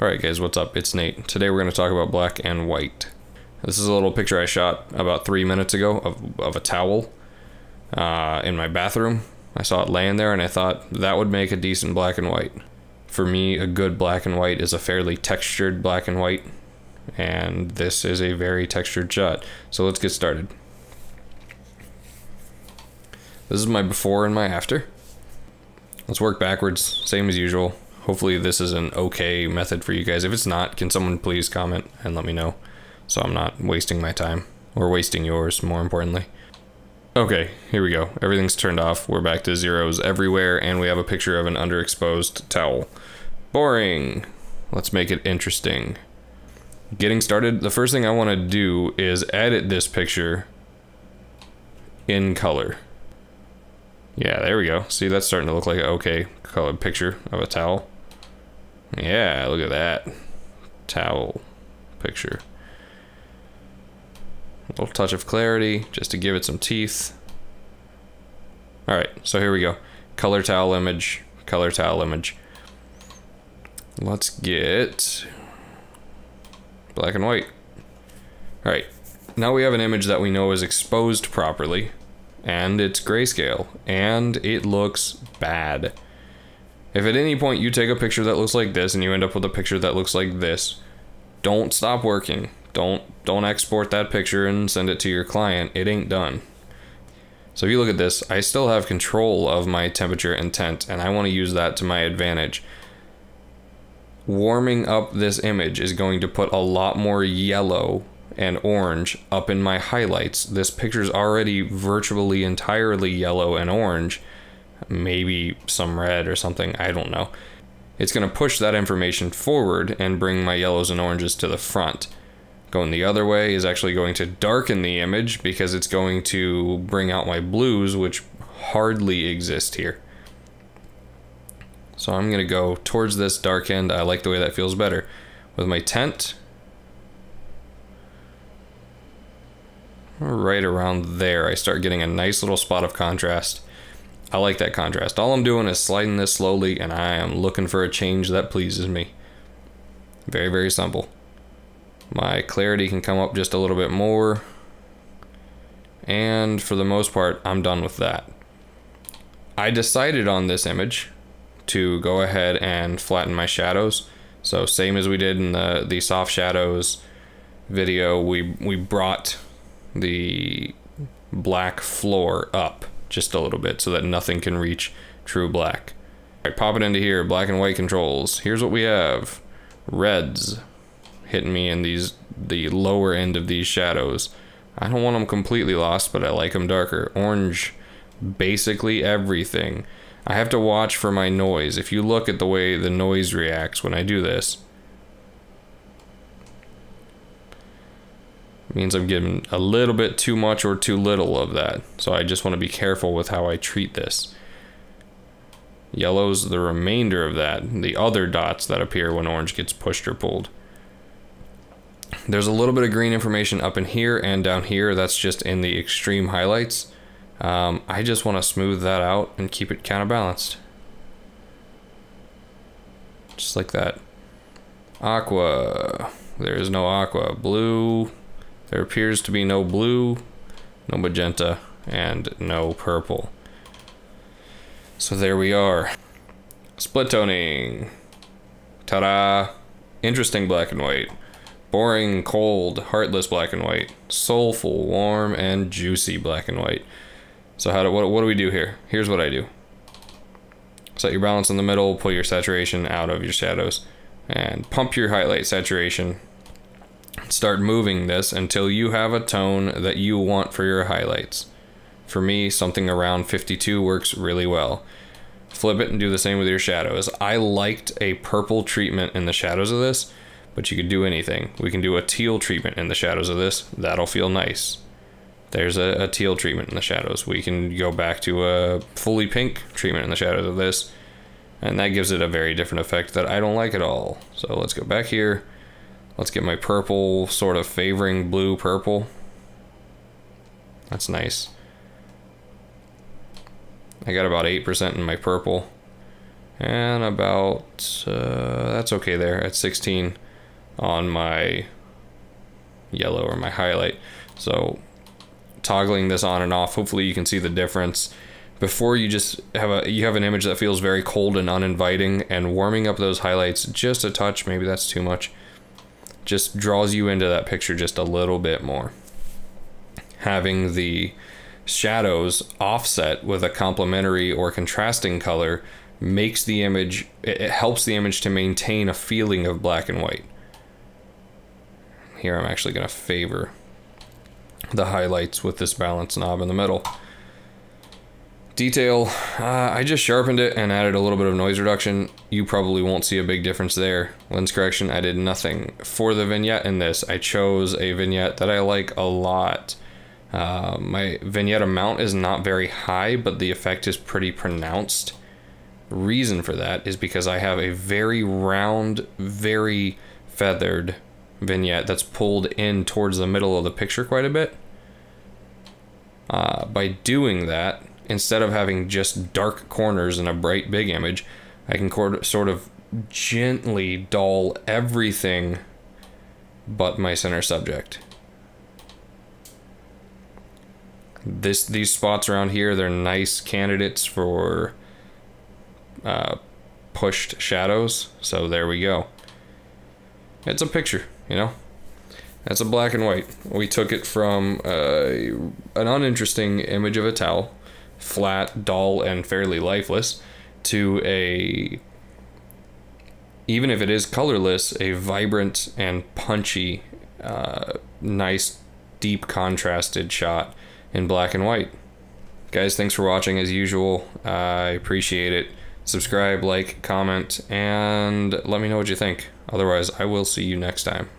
Alright guys, what's up? It's Nate. Today we're going to talk about black and white. This is a little picture I shot about 3 minutes ago of a towel in my bathroom. I saw it laying there and I thought that would make a decent black and white. For me, a good black and white is a fairly textured black and white, and this is a very textured shot. So let's get started. This is my before and my after. Let's work backwards, same as usual. Hopefully this is an okay method for you guys. If it's not, can someone please comment and let me know so I'm not wasting my time, or wasting yours, more importantly. Okay, here we go. Everything's turned off. We're back to zeros everywhere, and we have a picture of an underexposed towel. Boring. Let's make it interesting. Getting started, the first thing I want to do is edit this picture in color. Yeah, there we go. See, that's starting to look like an okay colored picture of a towel. Yeah, look at that. Towel picture. A little touch of clarity, just to give it some teeth. Alright, so here we go. Color towel image, color towel image. Let's get black and white. Alright, now we have an image that we know is exposed properly, and it's grayscale, and it looks bad. If at any point you take a picture that looks like this and you end up with a picture that looks like this, don't stop working. Don't export that picture and send it to your client. It ain't done. So if you look at this, I still have control of my temperature and tint, and I want to use that to my advantage. Warming up this image is going to put a lot more yellow and orange up in my highlights. This picture's already virtually entirely yellow and orange. Maybe some red or something, I don't know. It's going to push that information forward and bring my yellows and oranges to the front. Going the other way is actually going to darken the image because it's going to bring out my blues, which hardly exist here. So I'm going to go towards this dark end. I like the way that feels better. With my tint, right around there, I start getting a nice little spot of contrast. I like that contrast. All I'm doing is sliding this slowly, and I am looking for a change that pleases me. Very, very simple. My clarity can come up just a little bit more, and for the most part, I'm done with that. I decided on this image to go ahead and flatten my shadows. So same as we did in the soft shadows video, we brought the black floor up just a little bit so that nothing can reach true black. All right, pop it into here, black and white controls. Here's what we have. Reds hitting me in the lower end of these shadows. I don't want them completely lost, but I like them darker. Orange, basically everything. I have to watch for my noise. If you look at the way the noise reacts when I do this, it means I'm giving a little bit too much or too little of that. So I just want to be careful with how I treat this. Yellow's the remainder of that, the other dots that appear when orange gets pushed or pulled. There's a little bit of green information up in here and down here. That's just in the extreme highlights. I just want to smooth that out and keep it kind of balanced. Just like that. Aqua. There is no aqua. Blue. There appears to be no blue, no magenta, and no purple. So there we are. Split toning. Ta-da. Interesting black and white. Boring, cold, heartless black and white. Soulful, warm, and juicy black and white. So what do we do here? Here's what I do. Set your balance in the middle, pull your saturation out of your shadows, and pump your highlight saturation. Start moving this until you have a tone that you want for your highlights. For me, something around 52 works really well. Flip it and do the same with your shadows. I liked a purple treatment in the shadows of this, but you could do anything. We can do a teal treatment in the shadows of this. That'll feel nice. There's a teal treatment in the shadows. We can go back to a fully pink treatment in the shadows of this, and that gives it a very different effect that I don't like at all. So let's go back here. Let's get my purple sort of favoring blue purple. That's nice. I got about 8% in my purple. And about, that's okay there, at 16 on my yellow or my highlight. So toggling this on and off, hopefully you can see the difference. Before you just have an image that feels very cold and uninviting, and warming up those highlights just a touch, maybe that's too much, just draws you into that picture just a little bit more. Having the shadows offset with a complementary or contrasting color makes the image, it helps the image to maintain a feeling of black and white. Here I'm actually going to favor the highlights with this balance knob in the middle. Detail, I just sharpened it and added a little bit of noise reduction. You probably won't see a big difference there. Lens correction, I did nothing. For the vignette in this, I chose a vignette that I like a lot. My vignette amount is not very high, but the effect is pretty pronounced. Reason for that is because I have a very round, very feathered vignette that's pulled in towards the middle of the picture quite a bit. By doing that, instead of having just dark corners in a bright big image, I can sort of gently dull everything but my center subject. These spots around here, they're nice candidates for pushed shadows, so there we go. It's a picture, you know? That's a black and white. We took it from an uninteresting image of a towel, flat, dull, and fairly lifeless, to a, even if it is colorless, a vibrant and punchy, nice, deep contrasted shot in black and white. Guys, thanks for watching as usual. I appreciate it. Subscribe, like, comment, and let me know what you think. Otherwise, I will see you next time.